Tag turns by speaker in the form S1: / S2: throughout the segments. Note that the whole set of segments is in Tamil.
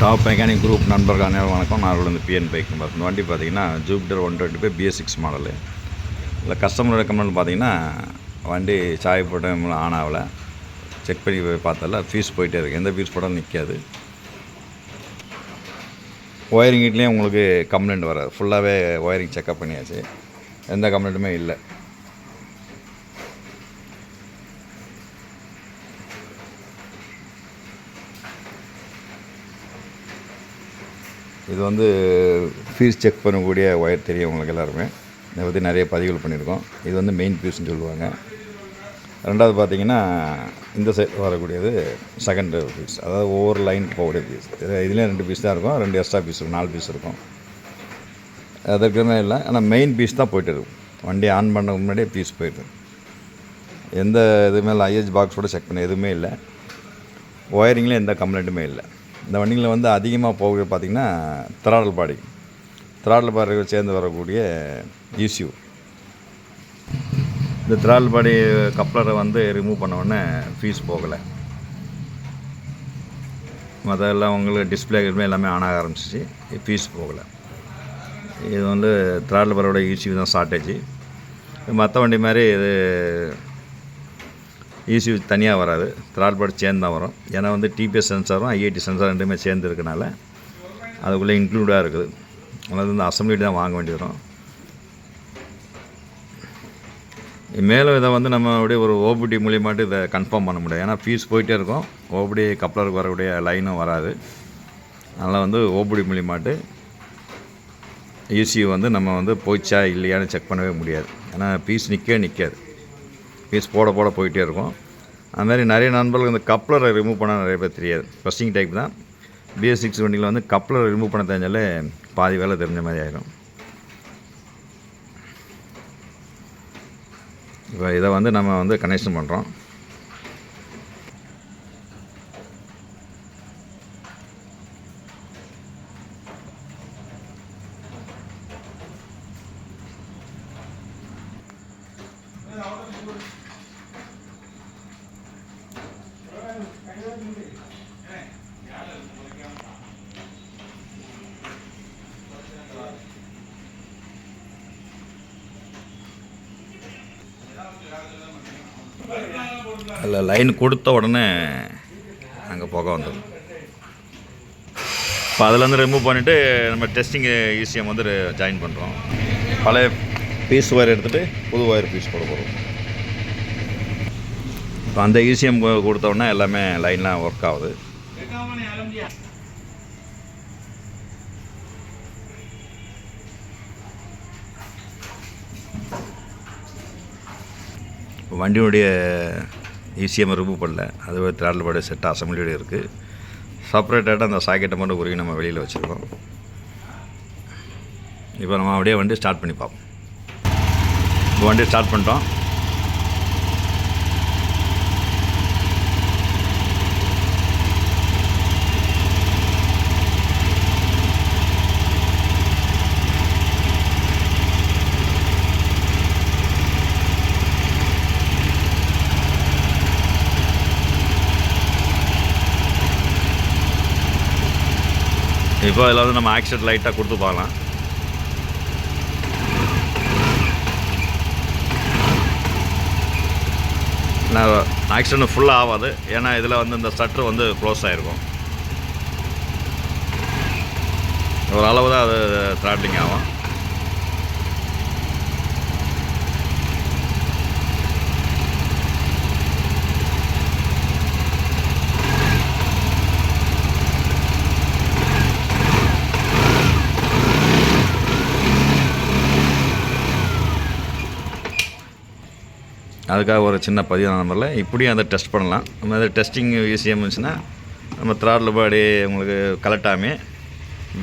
S1: டாப் மெக்கானிக் குரூப் நண்பர்கள் அனைவரும் வணக்கம். நான் வந்து பிஎன் பைக் நம்பர். இந்த வண்டி பார்த்தீங்கன்னா ஜூபிட்டர் 125 BS6 மாடலு. இல்லை கஸ்டமரோட கமெண்ட் பார்த்தீங்கன்னா வண்டி சாய் போட்ட ஆன் ஆகலை. செக் பண்ணி பார்த்தல ஃபீஸ் போயிட்டே இருக்குது. எந்த ஃபீஸ் போட்டாலும் நிற்காது. ஒயரிங் கிட்லேயும் உங்களுக்கு கம்ப்ளைண்ட் வராது. ஃபுல்லாகவே ஒயரிங் செக்அப் பண்ணியாச்சு, எந்த கம்ப்ளைண்ட்டுமே இல்லை. இது வந்து ஃபீஸ் செக் பண்ணக்கூடிய ஒயர் தெரியும் உங்களுக்கு எல்லாருமே. இதை பற்றி நிறைய பதிவுகள் பண்ணியிருக்கோம். இது வந்து மெயின் ஃபீஸ்ன்னு சொல்லுவாங்க. ரெண்டாவது பார்த்தீங்கன்னா இந்த சைடு வரக்கூடியது செகண்ட் ஃபீஸ், அதாவது ஒவ்வொரு லைன் போகக்கூடிய ஃபீஸ். இதுலேயும் 2 பீஸ் தான் இருக்கும், 2 எக்ஸ்ட்ரா பீஸ் இருக்கும், 4 பீஸ் இருக்கும். அதுக்குமே இல்லை, ஆனால் மெயின் பீஸ் தான் போய்ட்டு இருக்கும். வண்டி ஆன் பண்ண முன்னாடியே பீஸ் போய்ட்டு எந்த இதுவுமே இல்லை. ஐஹெச் பாக்ஸோடு செக் பண்ண எதுவுமே இல்லை. ஒயரிங்கில் எந்த கம்ப்ளைண்ட்டுமே இல்லை. இந்த வண்டியில் வந்து அதிகமாக போக பார்த்திங்கன்னா த்ராடல் பாடி சேர்ந்து வரக்கூடிய ECU. இந்த த்ராடல் பாடி கப்ளரை வந்து ரிமூவ் பண்ண உடனே ஃபீஸ் போகலை. மற்றெல்லாம் உங்களுக்கு டிஸ்பிளே எல்லாமே ஆன் ஆக ஆரம்பிச்சிச்சு, ஃபீஸ் போகலை. இது வந்து த்ராடல் பாடியோட ECU தான் ஷார்ட்டேஜ். மற்ற வண்டி மாதிரி இது ECU தனியாக வராது, த்ராடல் பாடி சேர்ந்து தான் வரும். ஏன்னா வந்து TPS சென்சாரும் IAT சென்சார் ரெண்டுமே சேர்ந்து இருக்கனால அதுக்குள்ளே இன்க்ளூடாக இருக்குது. அதாவது இந்த அசம்பிளி தான் வாங்க வேண்டி வரும். மேலும் இதை வந்து நம்ம அப்படியே ஒரு OBD மூலியமாட்டு இதை கன்ஃபார்ம் பண்ண முடியாது. ஏன்னா ஃபீஸ் போயிட்டே இருக்கும், OBD கப்ளருக்கு வரக்கூடிய லைனும் வராது. அதனால் வந்து OBD மூலியமாட்டு ECU வந்து நம்ம வந்து போயிச்சா இல்லையான்னு செக் பண்ணவே முடியாது. ஏன்னா ஃபீஸ் நிற்காது, பீஸ் போட போயிட்டே இருக்கும். அதுமாதிரி நிறைய நண்பர்கள் இந்த கப்ளரை ரிமூவ் பண்ண நிறைய பேர் தெரியாது. ஃபஸ்ட்டிங் டைப் தான். BS6 வண்டியில் வந்து கப்ளரை ரிமூவ் பண்ண தெரிஞ்சாலே பாதி வேலை தெரிஞ்ச மாதிரி ஆகிடும். இப்போ இதை வந்து நம்ம வந்து கனெக்ஷன் பண்ணுறோம். அதில் லைன் கொடுத்த உடனே அங்கே புகை வந்துடும். இப்போ அதிலேருந்து ரிமூவ் பண்ணிவிட்டு நம்ம டெஸ்டிங் ECM வந்து ஜாயின் பண்ணுறோம். பழைய பீஸ் ஒயர் எடுத்துகிட்டு புது ஒயர் பீஸ் போட போகிறோம். இப்போ அந்த ECM கொடுத்த உடனே எல்லாமே லைன்லாம் ஒர்க் ஆகுது. வண்டியுடைய ECM ரிமூவ் பண்ணல, அது த்ராடல் பாடி செட் அசம்பிளியோடு இருக்குது. செப்பரேட்டாக அந்த சாக்கெட்டை மட்டும் உருகி நம்ம வெளியில் வச்சுருக்கோம். இப்போ நம்ம அப்படியே வண்டி ஸ்டார்ட் பண்ணி பார்ப்போம். இப்போ வண்டி ஸ்டார்ட் பண்ணிட்டோம். இப்போ அதில் வந்து நம்ம ஆக்சிடென்ட் லைட்டாக கொடுத்து பார்க்கலாம். நான் ஆக்சிடென்ட் ஃபுல்லாக ஆகாது, ஏன்னா இதில் வந்து இந்த ஸ்டட்ரு வந்து க்ளோஸ் ஆகிருக்கும். ஒரு அளவு தான் அது த்ராட்லிங் ஆகும். அதுக்காக ஒரு சின்ன பதிவான நம்பரில் இப்படியும் அதை டெஸ்ட் பண்ணலாம். நம்ம அதை டெஸ்டிங் ECM இருந்துச்சுன்னா நம்ம த்ராடல் பாடி உங்களுக்கு கலட்டாமல்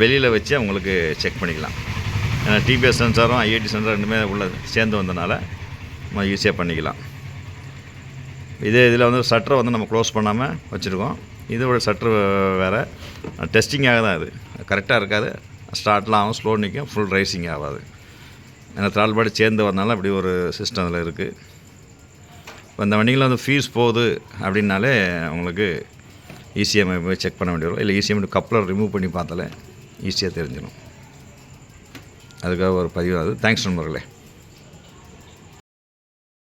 S1: வெளியில் வச்சு அவங்களுக்கு செக் பண்ணிக்கலாம். ஏன்னா TPS சென்சாரும் IAT சென்சார் ரெண்டுமே உள்ள சேர்ந்து வந்தனால நம்ம ஈஸியாக பண்ணிக்கலாம். இதில் வந்து சட்டரை வந்து நம்ம க்ளோஸ் பண்ணாமல் வச்சுருக்கோம். இதோட சட்ரு வேறு டெஸ்டிங்காக தான். இது கரெக்டாக இருக்காது, ஸ்டார்ட்லாம் ஆகும், ஸ்லோ நிற்கும், ஃபுல் ரைசிங் ஆகாது. ஏன்னா த்ராடல் பாடி சேர்ந்து வரனால அப்படி ஒரு சிஸ்டம் அதில் இருக்குது. இப்போ இந்த வண்டிகளில் வந்து ஃபீஸ் போகுது அப்படின்னாலே உங்களுக்கு இசிஎம்ஐ போய் செக் பண்ண வேண்டிய வரும். இல்லை இசிஎம் கப்ளர் ரிமூவ் பண்ணி பார்த்தாலே ஈஸியாக தெரிஞ்சிடும். அதுக்காக ஒரு பதிவு. அது தேங்க்ஸ் நண்பர்களே.